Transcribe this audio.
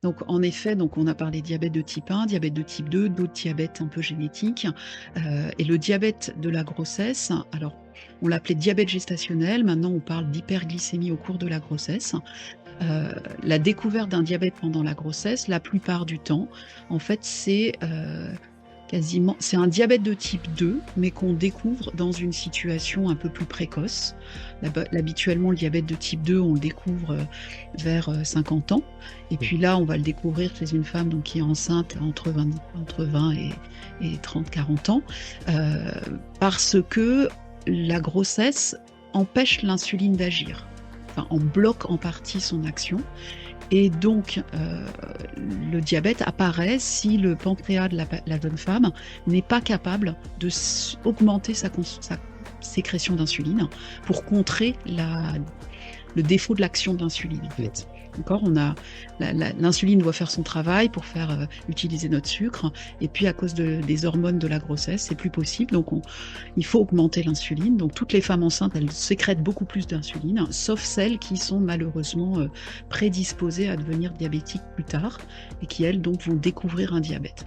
Donc en effet, donc on a parlé diabète de type 1, diabète de type 2, d'autres diabètes un peu génétiques, et le diabète de la grossesse, alors on l'appelait diabète gestationnel, maintenant on parle d'hyperglycémie au cours de la grossesse. La découverte d'un diabète pendant la grossesse, la plupart du temps, en fait, c'est un diabète de type 2, mais qu'on découvre dans une situation un peu plus précoce. Habituellement, le diabète de type 2, on le découvre vers 50 ans. Et Mmh. puis là, on va le découvrir chez une femme donc, qui est enceinte entre 20 et 30, 40 ans, euh, parce que la grossesse empêche l'insuline d'agir. Enfin, on bloque en partie son action. Et donc, le diabète apparaît si le pancréas de la jeune femme n'est pas capable d'augmenter sa sécrétion d'insuline pour contrer le défaut de l'action de l'insuline, en Mmh. fait. D'accord, l'insuline doit faire son travail pour faire utiliser notre sucre, et puis à cause des hormones de la grossesse, c'est plus possible. Donc, il faut augmenter l'insuline. Donc, toutes les femmes enceintes, elles sécrètent beaucoup plus d'insuline, sauf celles qui sont malheureusement prédisposées à devenir diabétiques plus tard et qui, elles, donc, vont découvrir un diabète.